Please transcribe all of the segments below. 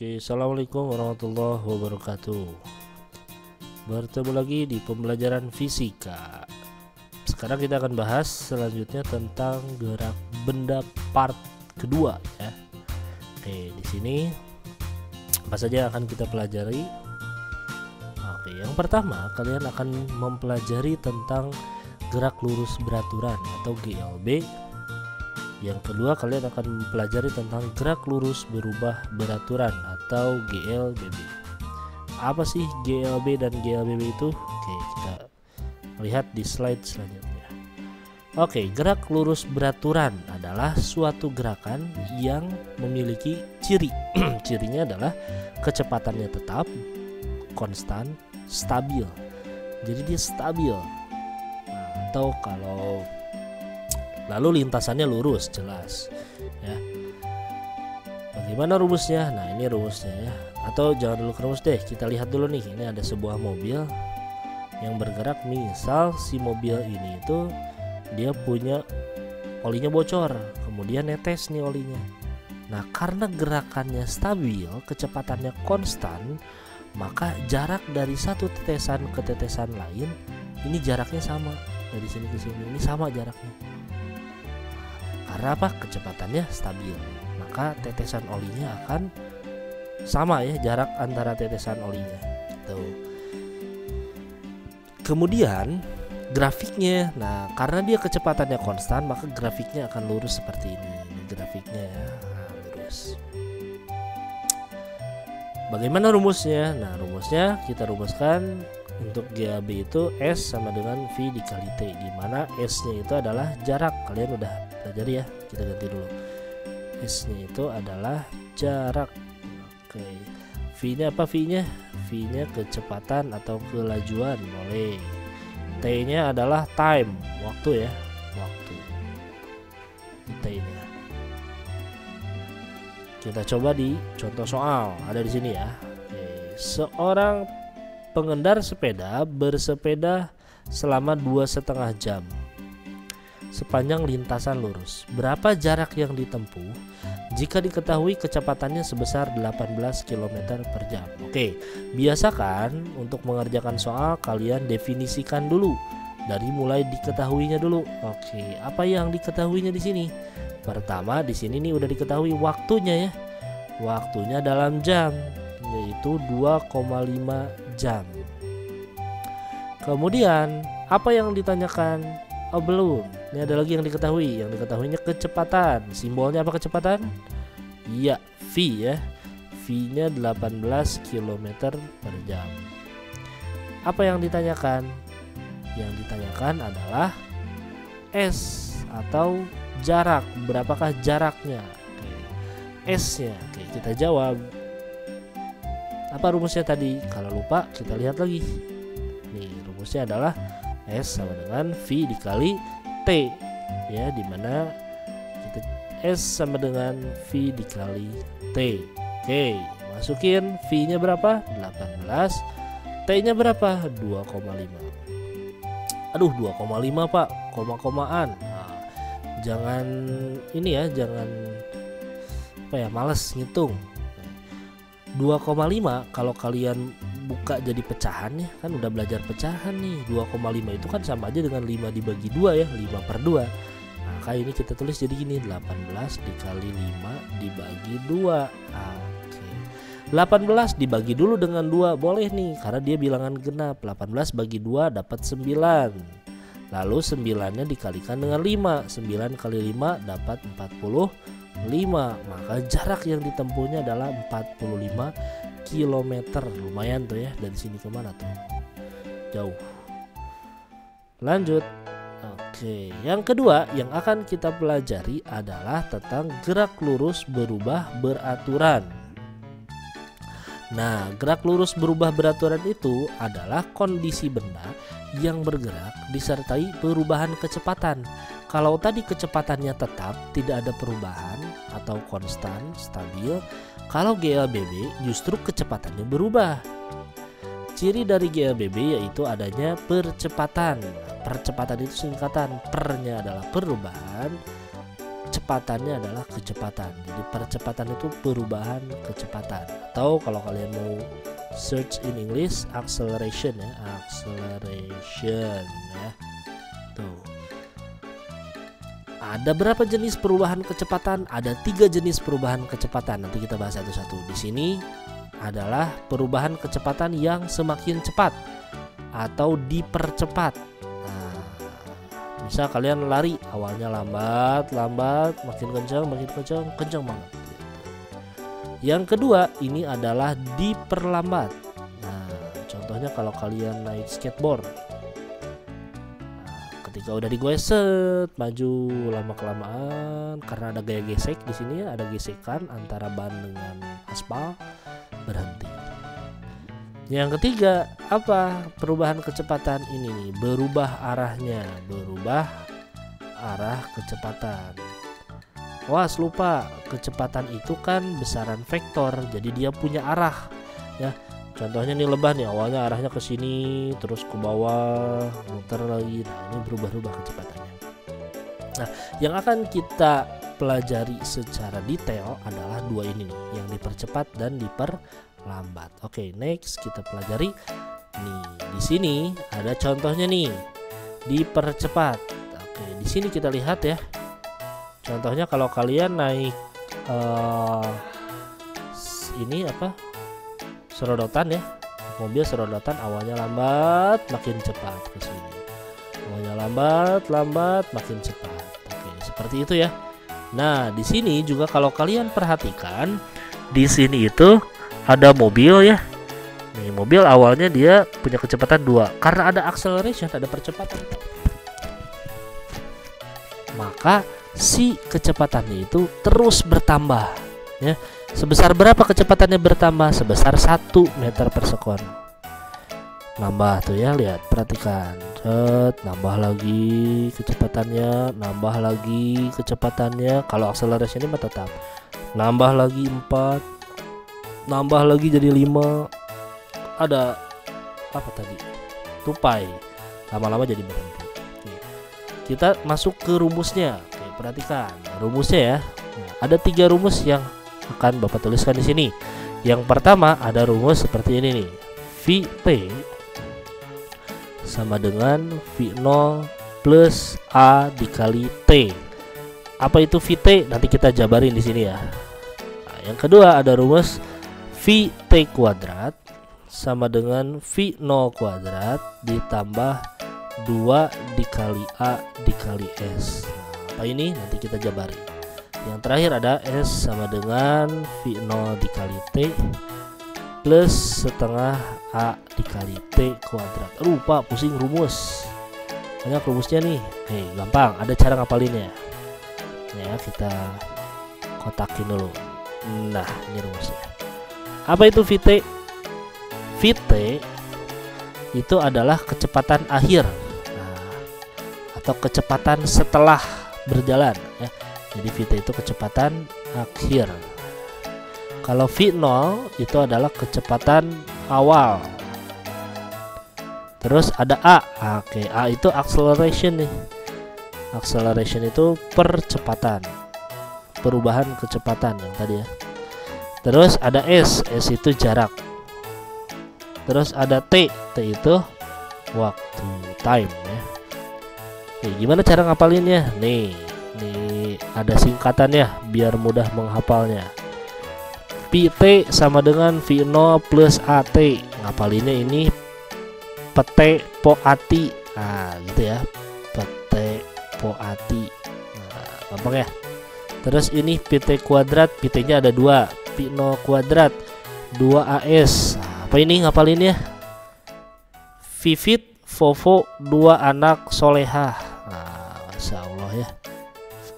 Oke, assalamualaikum warahmatullahi wabarakatuh. Bertemu lagi di pembelajaran fisika. Sekarang kita akan bahas selanjutnya tentang gerak benda part kedua ya. Oke, di sini apa saja akan kita pelajari? Oke, yang pertama kalian akan mempelajari tentang gerak lurus beraturan atau GLB. Yang kedua kalian akan mempelajari tentang gerak lurus berubah beraturan atau GLBB. Apa sih GLB dan GLBB itu? Oke, kita lihat di slide selanjutnya. Oke, gerak lurus beraturan adalah suatu gerakan yang memiliki ciri. Cirinya adalah kecepatannya tetap, konstan, stabil. Jadi dia stabil. Atau kalau lalu lintasannya lurus, jelas ya. Bagaimana rumusnya? Nah, ini rumusnya ya. Atau jangan dulu ke rumus deh, kita lihat dulu nih. Ini ada sebuah mobil yang bergerak. Misal si mobil ini itu dia punya olinya bocor, kemudian netes nih olinya. Nah, karena gerakannya stabil, kecepatannya konstan, maka jarak dari satu tetesan ke tetesan lain ini jaraknya sama. Dari sini ke sini ini sama jaraknya. Karena apa? Kecepatannya stabil, maka tetesan olinya akan sama ya, jarak antara tetesan olinya gitu. Kemudian grafiknya, nah karena dia kecepatannya konstan, maka grafiknya akan lurus seperti ini. Ini grafiknya ya, lurus. Bagaimana rumusnya? Nah, rumusnya kita rumuskan untuk GAB itu S sama dengan V dikali T, di mana S-nya itu adalah jarak. Kalian udah pelajari ya, kita ganti dulu. S-nya itu adalah jarak. Oke. V-nya apa V-nya? V-nya kecepatan atau kelajuan, boleh. T-nya adalah time, waktu ya, waktu. T-nya. Kita coba di contoh soal, ada di sini ya. Oke. Seorang pengendara sepeda bersepeda selama 2,5 jam sepanjang lintasan lurus. Berapa jarak yang ditempuh jika diketahui kecepatannya sebesar 18 km per jam? Oke, biasakan untuk mengerjakan soal kalian definisikan dulu dari mulai diketahuinya dulu. Oke, apa yang diketahuinya di sini? Pertama, di sini nih udah diketahui waktunya ya. Waktunya dalam jam, yaitu 2,5 jam. Kemudian apa yang ditanyakan? Oh, belum. Ini ada lagi yang diketahui. Yang diketahuinya kecepatan. Simbolnya apa kecepatan? Iya, V ya. V-nya 18 km per jam. Apa yang ditanyakan? Yang ditanyakan adalah S atau jarak. Berapakah jaraknya? Oke. S-nya. Oke, kita jawab. Apa rumusnya tadi? Kalau lupa kita lihat lagi. Nih, rumusnya adalah S sama dengan V dikali T ya, dimana kita S sama dengan V dikali T. Oke, masukin V-nya berapa? 18. T-nya berapa? 2,5. Aduh, 2,5 Pak, koma-komaan. Nah, jangan ini ya, jangan apa ya, males ngitung. 2,5 kalau kalian buka jadi pecahan ya, kan udah belajar pecahan nih. 2,5 itu kan sama aja dengan 5 dibagi 2 ya, 5/2. Nah, kayak ini kita tulis jadi gini, 18 dikali 5 dibagi 2. Oke. 18 dibagi dulu dengan 2 boleh nih, karena dia bilangan genap. 18 bagi 2 dapat 9. Lalu 9-nya dikalikan dengan 5. 9 kali 5 dapat 45. Maka jarak yang ditempuhnya adalah 45 km. Lumayan tuh ya, dari sini kemana tuh? Jauh. Lanjut. Oke, yang kedua yang akan kita pelajari adalah tentang gerak lurus berubah beraturan. Nah, gerak lurus berubah beraturan itu adalah kondisi benda yang bergerak disertai perubahan kecepatan. Kalau tadi kecepatannya tetap, tidak ada perubahan atau konstan, stabil. Kalau GLBB justru kecepatannya berubah. Ciri dari GLBB yaitu adanya percepatan. Percepatan itu singkatan, pernya adalah perubahan, percepatannya adalah kecepatan. Jadi percepatan itu perubahan kecepatan, atau kalau kalian mau search in English, acceleration ya, acceleration ya. Tuh. Ada berapa jenis perubahan kecepatan? Ada 3 jenis perubahan kecepatan. Nanti kita bahas satu-satu. Di sini adalah perubahan kecepatan yang semakin cepat atau dipercepat. Nah, misal kalian lari, awalnya lambat, makin kencang banget. Yang kedua, ini adalah diperlambat. Nah, contohnya kalau kalian naik skateboard, ketika udah digoeset, maju lama kelamaan karena ada gaya gesek di sini ya, ada gesekan antara ban dengan aspal, berhenti. Yang ketiga, apa perubahan kecepatan ini nih? Berubah arahnya, berubah arah kecepatan. Was, lupa, kecepatan itu kan besaran vektor, jadi dia punya arah ya. Contohnya nih lebah nih, awalnya arahnya ke sini, terus ke bawah, muter lagi. Nah, ini berubah-ubah kecepatannya. Nah, yang akan kita pelajari secara detail adalah 2 ini nih, yang dipercepat dan diperlambat. Oke, next kita pelajari. Nih, di sini ada contohnya nih, dipercepat. Oke, di sini kita lihat ya. Contohnya kalau kalian naik ini apa? Serodotan ya, mobil serodotan, awalnya lambat makin cepat ke sini, awalnya lambat makin cepat. Oke, seperti itu ya. Nah, di sini juga kalau kalian perhatikan, di sini itu ada mobil ya. Nih, mobil awalnya dia punya kecepatan 2, karena ada acceleration, ada percepatan, maka si kecepatannya itu terus bertambah ya. Sebesar berapa kecepatannya bertambah? Sebesar 1 meter per sekon. Nambah tuh ya, lihat, perhatikan. Nambah lagi kecepatannya, nambah lagi kecepatannya. Kalau acceleration ini tetap. Nambah lagi 4, nambah lagi jadi 5. Ada apa tadi? Tupai. Lama-lama jadi berhenti. Oke. Kita masuk ke rumusnya. Oke, perhatikan rumusnya ya. Nah, ada 3 rumus yang akan Bapak tuliskan di sini. Yang pertama ada rumus seperti ini nih. Vt sama dengan V0 plus A dikali T. Apa itu Vt? Nanti kita jabarin di sini ya. Nah, yang kedua ada rumus Vt kuadrat sama dengan V0 kuadrat ditambah 2 dikali A dikali S. Nah, apa ini? Nanti kita jabarin. Yang terakhir ada S sama dengan V0 dikali T plus setengah A dikali T kuadrat. Lupa, pusing rumus, banyak rumusnya nih. Gampang, ada cara ngapalinnya ya, kita kotakin dulu. Nah, ini rumusnya. Apa itu Vt? Vt itu adalah kecepatan akhir, atau kecepatan setelah berjalan ya. Jadi Vt itu kecepatan akhir. Kalau V0 itu adalah kecepatan awal. Terus ada A. Oke, A itu acceleration nih. Acceleration itu percepatan, perubahan kecepatan yang tadi ya. Terus ada S. S itu jarak. Terus ada T. T itu waktu, time ya. Oke, gimana cara ngapalinnya? Nih ada singkatannya biar mudah menghafalnya. Vt sama dengan V0 plus AT. Ngapalinnya ini pete po ati. Nah, gitu ya. Pete po ati. Nah, gampang ya. Terus ini Vt kuadrat, Vt-nya ada 2. V0 kuadrat 2AS. Nah, apa ini ngapalinnya? Vivit Vovo 2 anak solehah. Nah, Masya Allah ya.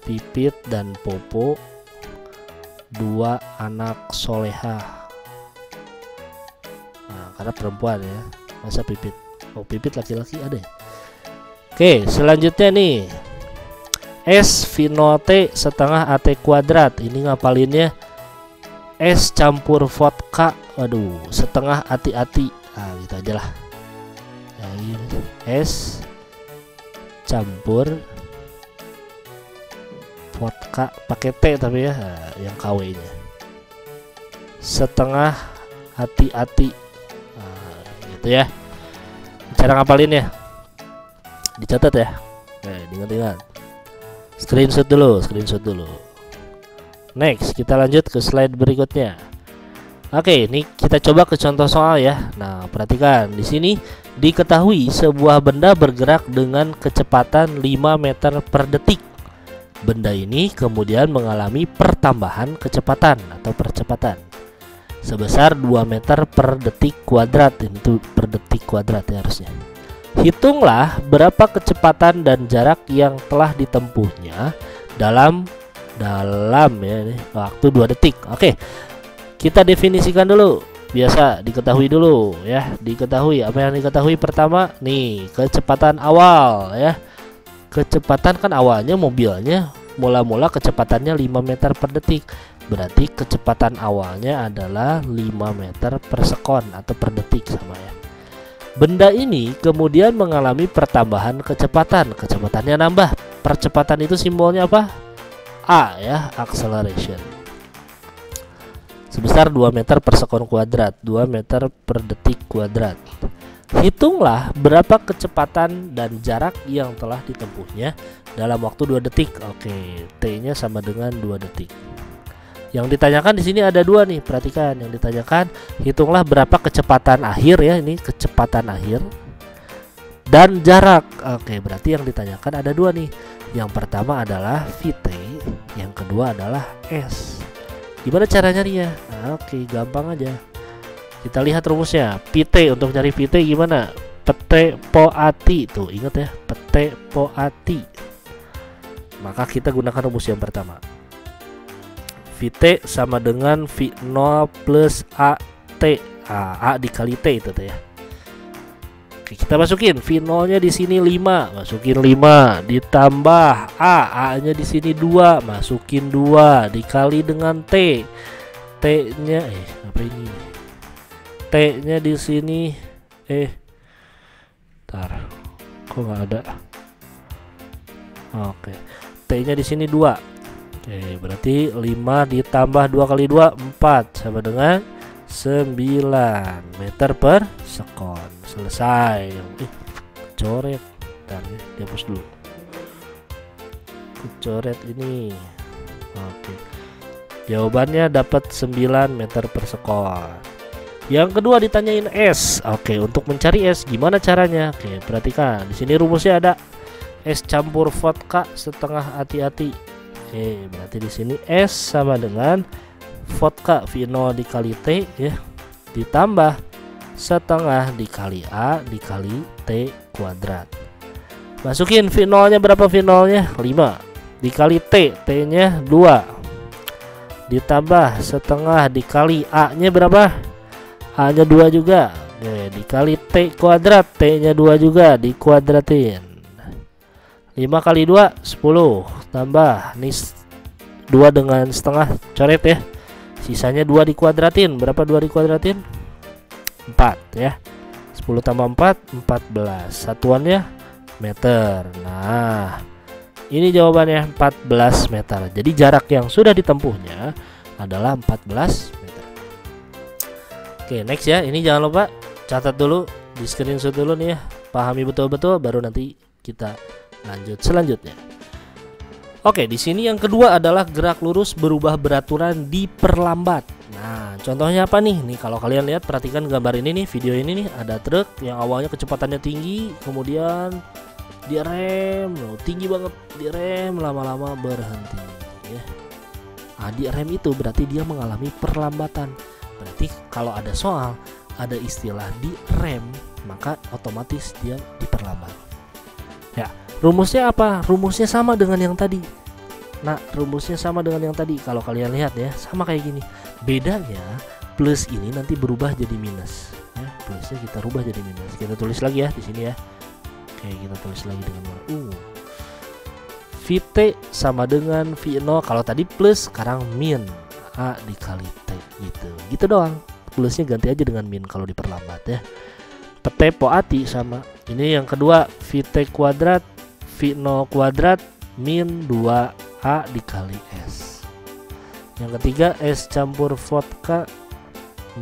Pipit dan Popo 2 anak solehah. Nah, karena perempuan ya, masa Pipit? Oh, Pipit laki-laki ada ya? Oke, selanjutnya nih S V0 T setengah AT kuadrat. Ini ngapalinnya? S campur vodka, aduh, setengah ati-ati. Nah, gitu aja lah ya, S campur vodka pakai T tapi ya, yang KW nya setengah hati-hati. Nah, gitu ya cara ngapalin ya, dicatat ya, diingat-ingat, screenshot dulu. Next kita lanjut ke slide berikutnya. Oke, ini kita coba ke contoh soal ya. Nah, perhatikan di sini diketahui sebuah benda bergerak dengan kecepatan 5 meter per detik. Benda ini kemudian mengalami pertambahan kecepatan atau percepatan sebesar 2 meter per detik kuadrat. Itu per detik kuadrat ya harusnya. Hitunglah berapa kecepatan dan jarak yang telah ditempuhnya dalam ya ini, waktu 2 detik. Oke. Kita definisikan dulu. Biasa diketahui dulu ya. Diketahui apa yang diketahui pertama nih, kecepatan awal ya. Kecepatan kan awalnya mobilnya mula-mula kecepatannya 5 meter per detik. Berarti kecepatan awalnya adalah 5 meter per sekon atau per detik sama ya. Benda ini kemudian mengalami pertambahan kecepatan. Kecepatannya nambah. Percepatan itu simbolnya apa? A ya, acceleration. Sebesar 2 meter per sekon kuadrat, 2 meter per detik kuadrat. Hitunglah berapa kecepatan dan jarak yang telah ditempuhnya dalam waktu 2 detik. Oke, T-nya sama dengan 2 detik. Yang ditanyakan di sini ada 2 nih, perhatikan. Yang ditanyakan hitunglah berapa kecepatan akhir ya, ini kecepatan akhir dan jarak. Oke, berarti yang ditanyakan ada 2 nih. Yang pertama adalah VT, yang kedua adalah S. Gimana caranya nih ya? Nah, oke, gampang aja. Kita lihat rumusnya. PT, untuk cari PT gimana? Pete po ati. Tuh, ingat ya, pete po ati. Maka kita gunakan rumus yang pertama. VT sama dengan V0 plus AT. A dikali T itu tuh ya. Oke, kita masukin V0-nya di sini 5, masukin 5 ditambah A-nya di sini 2, masukin 2 dikali dengan T. T-nya apa ini? T-nya di sini kok nggak ada. Oke. T-nya di sini 2. Oke, berarti 5 ditambah 2 kali 2 4 sama dengan 9 meter per sekon. Selesai. Coret. Bentar ya, dihapus dulu. Coret ini. Oke. Jawabannya dapat 9 meter per sekon. Yang kedua ditanyain S. Oke, untuk mencari S gimana caranya? Oke, perhatikan. Di sini rumusnya ada S campur vodka setengah hati-hati. Berarti di sini S sama dengan vodka V0 dikali T ya, ditambah setengah dikali A dikali T kuadrat. Masukin V0 nya berapa? V0 nya 5 dikali T, T nya 2 ditambah setengah dikali A nya berapa? A nya 2 juga. Dikali T kuadrat, T nya 2 juga dikuadratin. 5 kali 2 10 tambah nih 2 dengan setengah, coret ya. Sisanya 2 dikuadratin. Berapa 2 dikuadratin? 4 ya. 10 tambah 4 14. Satuannya meter. Nah, ini jawabannya 14 meter. Jadi jarak yang sudah ditempuhnya adalah 14 meter. Oke, next ya. Ini jangan lupa catat dulu, di screenshot dulu nih ya. Pahami betul-betul baru nanti kita lanjut selanjutnya. Oke, di sini yang kedua adalah gerak lurus berubah beraturan diperlambat. Nah, contohnya apa nih? Nih kalau kalian lihat, perhatikan gambar ini nih, video ini nih, ada truk yang awalnya kecepatannya tinggi, kemudian direm, tinggi banget, direm, lama-lama berhenti ya. Nah, direm itu berarti dia mengalami perlambatan. Berarti kalau ada soal, ada istilah direm, maka otomatis dia diperlambat. Ya, rumusnya apa? Rumusnya sama dengan yang tadi. Nah, rumusnya sama dengan yang tadi. Kalau kalian lihat ya, sama kayak gini. Bedanya plus ini nanti berubah jadi minus. Ya, plusnya kita rubah jadi minus. Kita tulis lagi ya di sini ya. Oke, kita tulis lagi dengan VT sama dengan V0. Kalau tadi plus, sekarang min A dikali T gitu. Gitu doang. Plusnya ganti aja dengan min kalau diperlambat ya. Pete po ati sama. Ini yang kedua, VT kuadrat V0 kuadrat min 2 A dikali S. Yang ketiga es campur vodka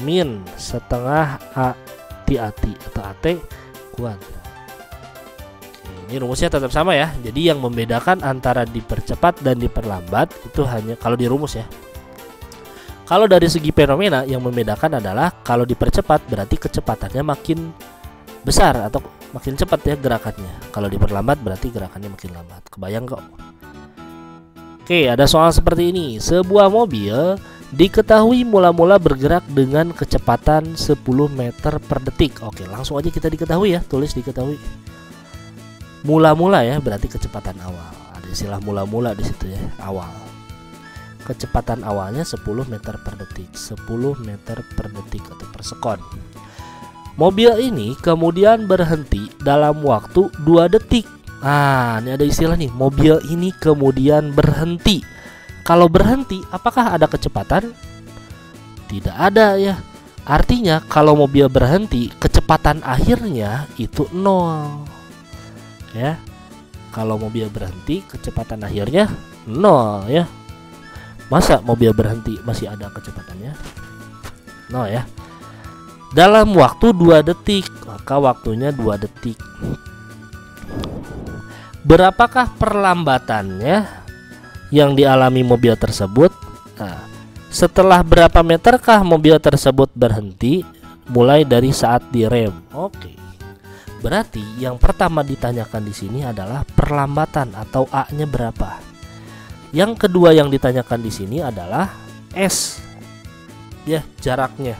min setengah AT atau AT kuadrat. Ini rumusnya tetap sama ya. Jadi yang membedakan antara dipercepat dan diperlambat itu hanya kalau di rumus ya. Kalau dari segi fenomena yang membedakan adalah kalau dipercepat berarti kecepatannya makin besar atau makin cepat ya gerakannya. Kalau diperlambat berarti gerakannya makin lambat. Kebayang kok? Oke, ada soal seperti ini. Sebuah mobil diketahui mula-mula bergerak dengan kecepatan 10 meter per detik. Oke, langsung aja kita diketahui ya, tulis diketahui. Mula-mula ya, berarti kecepatan awal. Ada istilah mula-mula di situ ya, awal. Kecepatan awalnya 10 meter per detik, 10 meter per detik atau per sekon. Mobil ini kemudian berhenti dalam waktu 2 detik. Nah, ini ada istilah nih, mobil ini kemudian berhenti. Kalau berhenti, apakah ada kecepatan? Tidak ada ya. Artinya kalau mobil berhenti, kecepatan akhirnya itu 0. Ya. Kalau mobil berhenti, kecepatan akhirnya 0 ya. Masa mobil berhenti masih ada kecepatannya? 0 ya. Dalam waktu 2 detik, maka waktunya 2 detik. Berapakah perlambatannya yang dialami mobil tersebut? Nah, setelah berapa meterkah mobil tersebut berhenti? Mulai dari saat direm. Oke. Berarti yang pertama ditanyakan di sini adalah perlambatan atau A-nya berapa. Yang kedua yang ditanyakan di sini adalah S. Ya, jaraknya.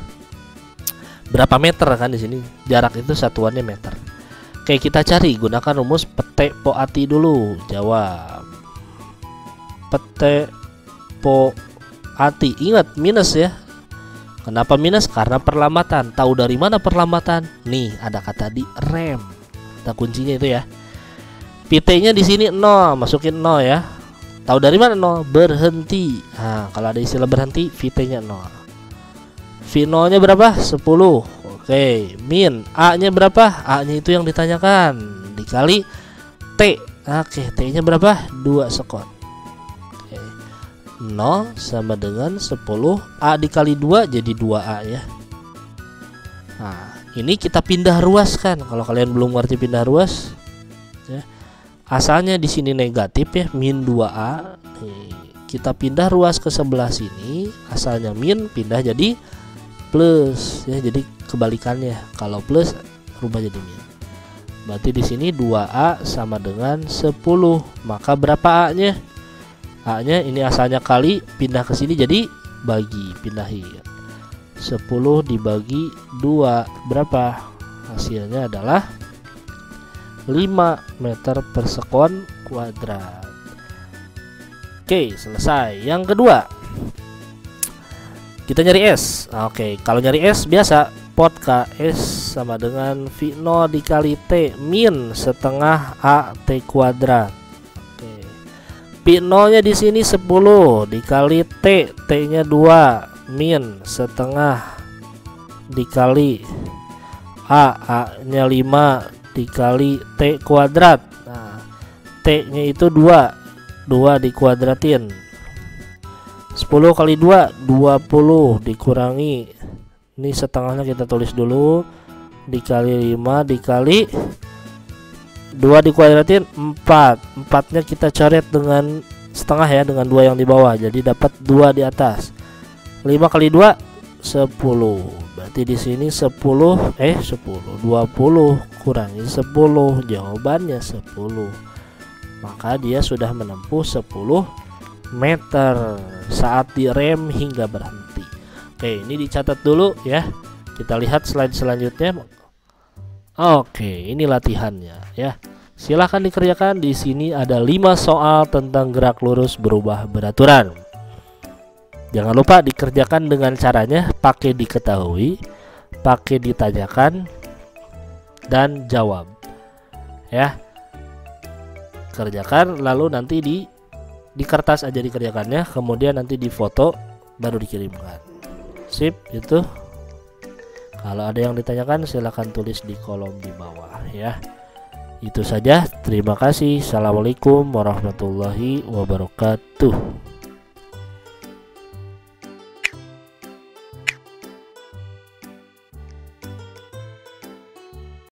Berapa meter kan di sini? Jarak itu satuannya meter. Oke, kita cari gunakan rumus pete po ati dulu. Jawab. Pete po ati. Ingat minus ya. Kenapa minus? Karena perlambatan. Tahu dari mana perlambatan? Nih, ada kata di rem. Kata kuncinya itu ya. Pt-nya di sini 0, masukin 0 ya. Tahu dari mana 0? Berhenti. Nah, kalau ada istilah berhenti, Vt-nya 0. V0-nya berapa? 10. Oke, min A-nya berapa? A-nya itu yang ditanyakan. Dikali T. Oke, T-nya berapa? 2 sekon. 0 sama dengan 10 A dikali 2 jadi 2A ya. Nah, ini kita pindah ruas kan. Kalau kalian belum ngerti pindah ruas ya, asalnya di sini negatif ya, min 2A. Nih, kita pindah ruas ke sebelah sini, asalnya min pindah jadi plus ya, jadi kebalikannya. Kalau plus rubah jadi min. Berarti di sini 2A sama dengan 10. Maka berapa A-nya? A-nya ini asalnya kali, pindah ke sini jadi bagi, pindahin. 10 dibagi 2 berapa? Hasilnya adalah 5 meter per sekon kuadrat. Oke, selesai. Yang kedua, kita nyari S. Oke, kalau nyari S biasa pot KS sama dengan V0 dikali T min setengah AT kuadrat. P0 nya di sini 10 dikali T, T-nya 2 min setengah dikali A-nya 5 dikali T kuadrat. Nah, T-nya itu 2 dikuadratin. 10 kali 2 20 dikurangi, ini setengahnya kita tulis dulu, dikali 5 dikali 2 dikuadratin 4. 4-nya kita coret dengan setengah ya, dengan 2 yang di bawah. Jadi dapat 2 di atas. 5 kali 2 10. Berarti di sini 10 20 kurangi 10, jawabannya 10. Maka dia sudah menempuh 10 meter saat direm hingga berhenti. Oke, ini dicatat dulu ya. Kita lihat slide selanjutnya. Oke, ini latihannya ya. Silahkan dikerjakan. Di sini ada 5 soal tentang gerak lurus berubah beraturan. Jangan lupa dikerjakan dengan caranya pakai diketahui, pakai ditanyakan, dan jawab. Ya. Kerjakan lalu nanti di kertas aja dikerjakannya, kemudian nanti difoto baru dikirimkan. Sip, itu. Kalau ada yang ditanyakan silahkan tulis di kolom di bawah ya. Itu saja, terima kasih. Assalamualaikum warahmatullahi wabarakatuh.